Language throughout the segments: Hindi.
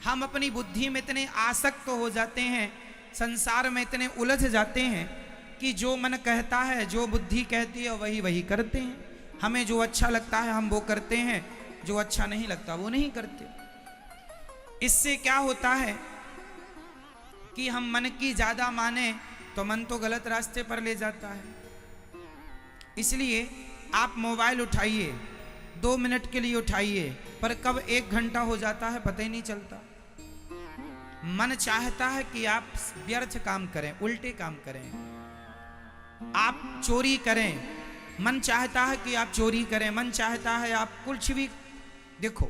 हम अपनी बुद्धि में इतने आसक्त हो जाते हैं, संसार में इतने उलझ जाते हैं कि जो मन कहता है, जो बुद्धि कहती है वही वही करते हैं। हमें जो अच्छा लगता है हम वो करते हैं, जो अच्छा नहीं लगता वो नहीं करते। इससे क्या होता है कि हम मन की ज्यादा माने तो मन तो गलत रास्ते पर ले जाता है। इसलिए आप मोबाइल उठाइए, 2 मिनट के लिए उठाइए, पर कब 1 घंटा हो जाता है पता ही नहीं चलता। मन चाहता है कि आप व्यर्थ काम करें, उल्टे काम करें, आप चोरी करें, मन चाहता है कि आप चोरी करें, मन चाहता है आप कुछ भी। देखो,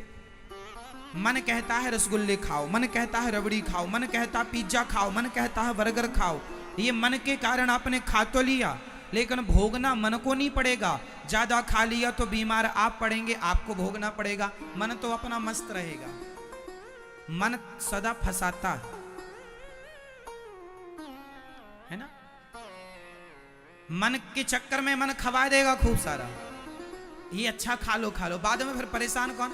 मन कहता है रसगुल्ले खाओ, मन कहता है रबड़ी खाओ, मन कहता है पिज्जा खाओ, मन कहता है बर्गर खाओ। ये मन के कारण आपने खा तो लिया, लेकिन भोगना मन को नहीं पड़ेगा। ज्यादा खा लिया तो बीमार आप पड़ेंगे, आपको भोगना पड़ेगा। मन तो अपना मस्त रहेगा। मन सदा फंसाता है ना। मन के चक्कर में मन खवा देगा खूब सारा, ये अच्छा खा लो खा लो, बाद में फिर परेशान कौन?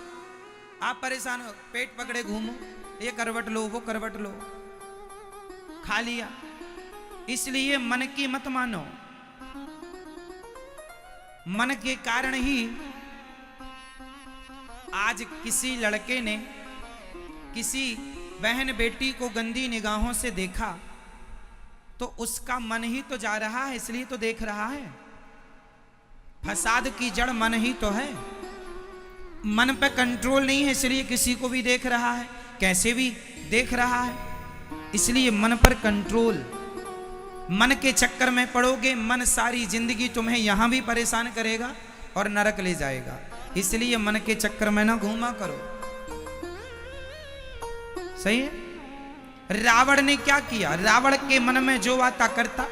आप परेशान हो, पेट पकड़े घूमो, ये करवट लो वो करवट लो, खा लिया। इसलिए मन की मत मानो। मन के कारण ही आज किसी लड़के ने किसी बहन बेटी को गंदी निगाहों से देखा तो उसका मन ही तो जा रहा है, इसलिए तो देख रहा है। फसाद की जड़ मन ही तो है। मन पे कंट्रोल नहीं है, इसलिए किसी को भी देख रहा है, कैसे भी देख रहा है। इसलिए मन पर कंट्रोल। मन के चक्कर में पड़ोगे, मन सारी जिंदगी तुम्हें यहां भी परेशान करेगा और नरक ले जाएगा। इसलिए मन के चक्कर में ना घूमा करो। सही है। रावण ने क्या किया? रावण के मन में जो आता करता।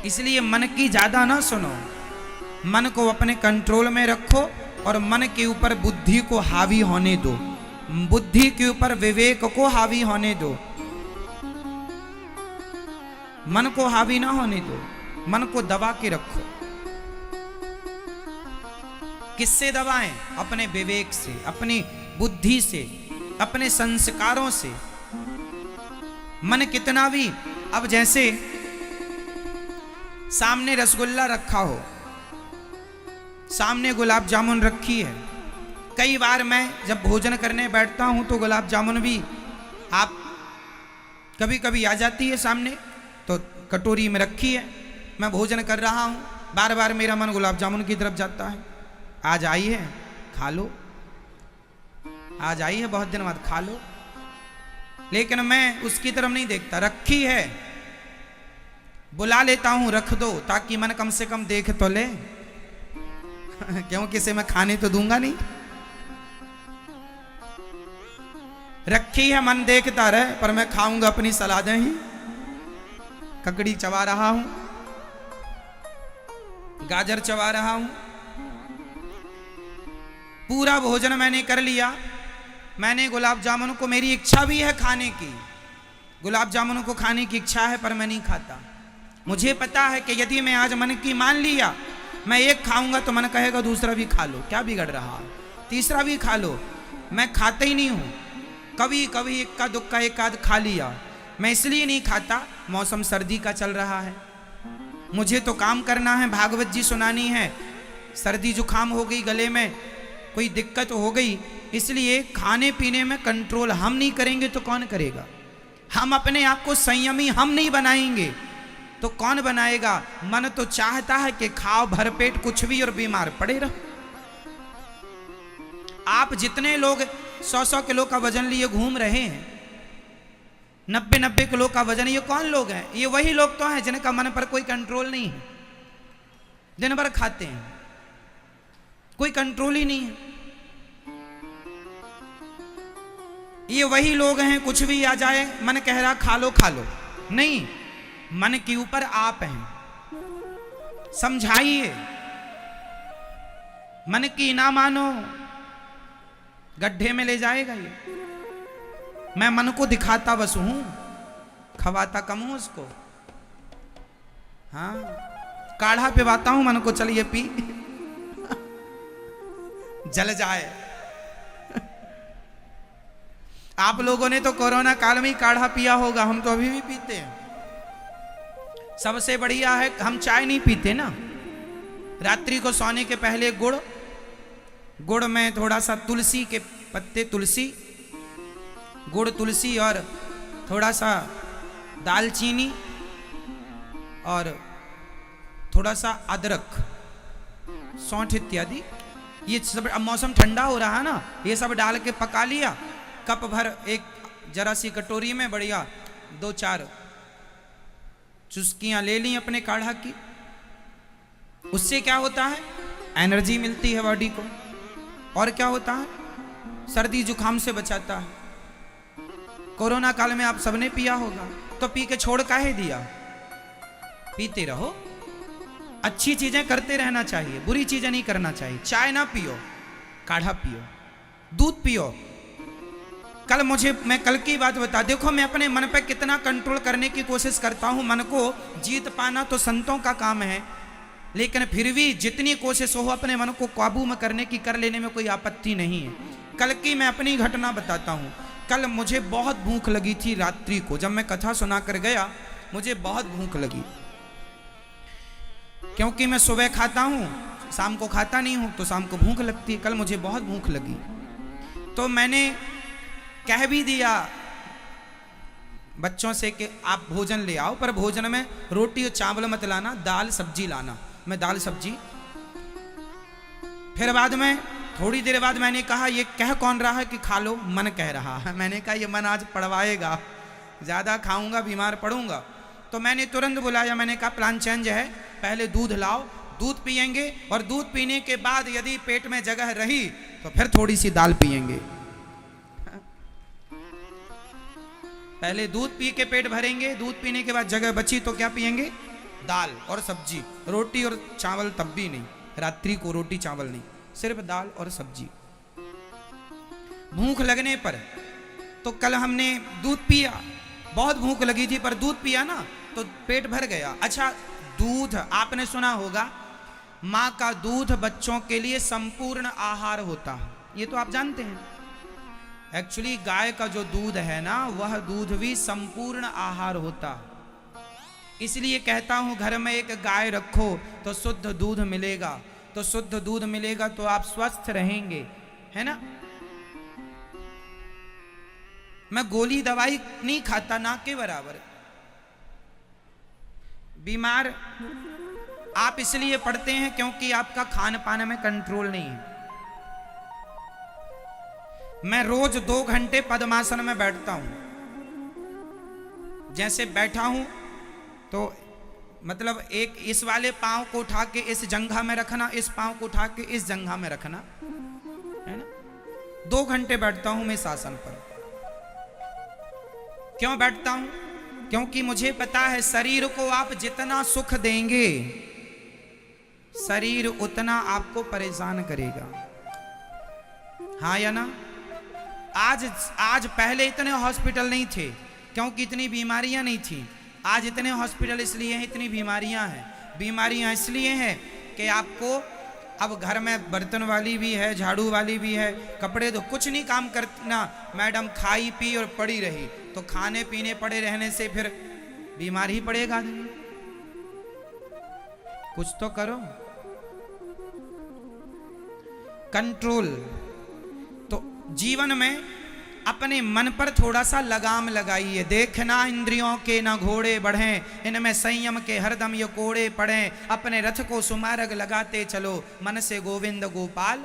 इसलिए मन की ज्यादा ना सुनो, मन को अपने कंट्रोल में रखो और मन के ऊपर बुद्धि को हावी होने दो, बुद्धि के ऊपर विवेक को हावी होने दो। मन को हावी ना होने दो, मन को दबा के रखो। किससे दबाएं? अपने विवेक से, अपनी बुद्धि से, अपने संस्कारों से। मन कितना भी, अब जैसे सामने रसगुल्ला रखा हो, सामने गुलाब जामुन रखी है। कई बार मैं जब भोजन करने बैठता हूं तो गुलाब जामुन भी आप कभी कभी आ जाती है सामने, तो कटोरी में रखी है, मैं भोजन कर रहा हूं, बार बार मेरा मन गुलाब जामुन की तरफ जाता है। आज आई है खा लो, आज आई है बहुत दिन बाद खा लो, लेकिन मैं उसकी तरफ नहीं देखता। रखी है, बुला लेता हूं रख दो, ताकि मन कम से कम देख तो ले क्योंकि इसे मैं खाने तो दूंगा नहीं। रखी है, मन देखता रहे, पर मैं खाऊंगा अपनी सलादें ही। ककड़ी चबा रहा हूं, गाजर चबा रहा हूं, पूरा भोजन मैंने कर लिया। मैंने गुलाब जामुन को, मेरी इच्छा भी है खाने की, गुलाब जामुन को खाने की इच्छा है, पर मैं नहीं खाता। मुझे पता है कि यदि मैं आज मन की मान लिया, मैं एक खाऊंगा तो मन कहेगा दूसरा भी खा लो, क्या बिगड़ रहा है, तीसरा भी खा लो। मैं खाता ही नहीं हूं। कभी कभी इक्का दुक्का एक आध खा लिया। मैं इसलिए नहीं खाता, मौसम सर्दी का चल रहा है, मुझे तो काम करना है, भागवत जी सुनानी है। सर्दी जुकाम हो गई, गले में कोई दिक्कत हो गई, इसलिए खाने पीने में कंट्रोल हम नहीं करेंगे तो कौन करेगा? हम अपने आप को संयमी हम नहीं बनाएंगे तो कौन बनाएगा? मन तो चाहता है कि खाओ भरपेट कुछ भी और बीमार पड़े रहो। आप जितने लोग 100-100 किलो का वजन लिए घूम रहे हैं, 90-90 किलो का वजन, ये कौन लोग हैं? ये वही लोग तो हैं जिनका मन पर कोई कंट्रोल नहीं है, दिन भर खाते हैं, कोई कंट्रोल ही नहीं है। ये वही लोग हैं, कुछ भी आ जाए मन कह रहा खा लो खा लो, नहीं, मन के ऊपर आप हैं। समझाइए, मन की ना मानो, गड्ढे में ले जाएगा ये। मैं मन को दिखाता बस हूं, खवाता कम हूं उसको। हाँ, काढ़ा पिवाता हूं मन को, चलिए पी जल जाए। आप लोगों ने तो कोरोना काल में ही काढ़ा पिया होगा, हम तो अभी भी पीते हैं। सबसे बढ़िया है, हम चाय नहीं पीते ना। रात्रि को सोने के पहले गुड़ में थोड़ा सा तुलसी के पत्ते, तुलसी, गुड़, तुलसी और थोड़ा सा दालचीनी और थोड़ा सा अदरक, सौंठ इत्यादि, ये सब, अब मौसम ठंडा हो रहा है ना, ये सब डाल के पका लिया। कप भर एक जरा सी कटोरी में बढ़िया 2-4 चुस्कियां ले ली अपने काढ़ा की। उससे क्या होता है, एनर्जी मिलती है बॉडी को। और क्या होता है, सर्दी जुकाम से बचाता है। कोरोना काल में आप सबने पिया होगा, तो पी के छोड़ काहे दिया? पीते रहो, अच्छी चीजें करते रहना चाहिए, बुरी चीजें नहीं करना चाहिए। चाय ना पियो, काढ़ा पियो, दूध पियो। मैं कल की बात बता, देखो मैं अपने मन पे कितना कंट्रोल करने की कोशिश करता हूं। मन को जीत पाना तो संतों का काम है, लेकिन फिर भी जितनी कोशिश हो अपने मन को काबू में करने की, कर लेने में कोई आपत्ति नहीं है। कल की मैं अपनी घटना बताता हूं। कल मुझे बहुत भूख लगी थी रात्रि को, जब मैं कथा सुना कर गया मुझे बहुत भूख लगी, क्योंकि मैं सुबह खाता हूं, शाम को खाता नहीं हूं, तो शाम को भूख लगती है। कल मुझे बहुत भूख लगी, तो मैंने कह भी दिया बच्चों से कि आप भोजन ले आओ, पर भोजन में रोटी और चावल मत लाना, दाल सब्जी लाना। मैं दाल सब्जी, फिर बाद में थोड़ी देर बाद मैंने कहा ये कह कौन रहा है कि खा लो? मन कह रहा है। मैंने कहा ये मन आज पड़वाएगा, ज़्यादा खाऊंगा बीमार पड़ूंगा। तो मैंने तुरंत बुलाया, मैंने कहा प्लान चेंज है, पहले दूध लाओ, दूध पियेंगे, और दूध पीने के बाद यदि पेट में जगह रही तो फिर थोड़ी सी दाल पियेंगे। पहले दूध पी के पेट भरेंगे, दूध पीने के बाद जगह बची तो क्या पियेंगे? दाल और सब्जी, रोटी और चावल तब भी नहीं, रात्रि को रोटी चावल नहीं, सिर्फ दाल और सब्जी। भूख लगने पर, तो कल हमने दूध पिया, बहुत भूख लगी थी पर दूध पिया ना तो पेट भर गया। अच्छा, दूध आपने सुना होगा, माँ का दूध बच्चों के लिए संपूर्ण आहार होता है, ये तो आप जानते हैं। एक्चुअली गाय का जो दूध है ना, वह दूध भी संपूर्ण आहार होता है। इसलिए कहता हूं घर में एक गाय रखो तो शुद्ध दूध मिलेगा, तो शुद्ध दूध मिलेगा तो आप स्वस्थ रहेंगे, है ना। मैं गोली दवाई नहीं खाता, ना के बराबर। बीमार आप इसलिए पड़ते हैं क्योंकि आपका खान पान में कंट्रोल नहीं है। मैं रोज 2 घंटे पद्मासन में बैठता हूं। जैसे बैठा हूं तो मतलब एक इस वाले पांव को उठा के इस जंघा में रखना, इस पांव को उठा के इस जंघा में रखना, है ना। 2 घंटे बैठता हूं मैं इस आसन पर। क्यों बैठता हूं? क्योंकि मुझे पता है शरीर को आप जितना सुख देंगे, शरीर उतना आपको परेशान करेगा, हाँ या ना। आज पहले इतने हॉस्पिटल नहीं थे क्योंकि इतनी बीमारियां नहीं थी। आज इतने हॉस्पिटल इसलिए हैं, इतनी बीमारियां हैं। बीमारियां इसलिए हैं कि आपको अब घर में बर्तन वाली भी है, झाड़ू वाली भी है, कपड़े तो कुछ नहीं काम करना, मैडम खाई पी और पड़ी रही, तो खाने पीने पड़े रहने से फिर बीमार ही पड़ेगा आदमी। कुछ तो करो, कंट्रोल। तो जीवन में अपने मन पर थोड़ा सा लगाम लगाइए। देखना इंद्रियों के न घोड़े बढ़ें, इनमें संयम के हरदम ये कोड़े पड़ें, अपने रथ को सुमार्ग लगाते चलो, मन से गोविंद गोपाल।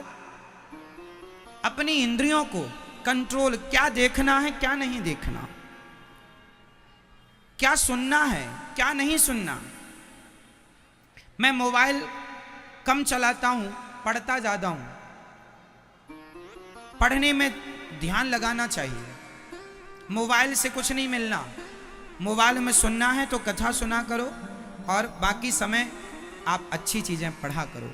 अपनी इंद्रियों को कंट्रोल, क्या देखना है क्या नहीं देखना, क्या सुनना है क्या नहीं सुनना। मैं मोबाइल कम चलाता हूं, पढ़ता ज्यादा हूं। पढ़ने में ध्यान लगाना चाहिए, मोबाइल से कुछ नहीं मिलना। मोबाइल में सुनना है तो कथा सुना करो, और बाकी समय आप अच्छी चीजें पढ़ा करो।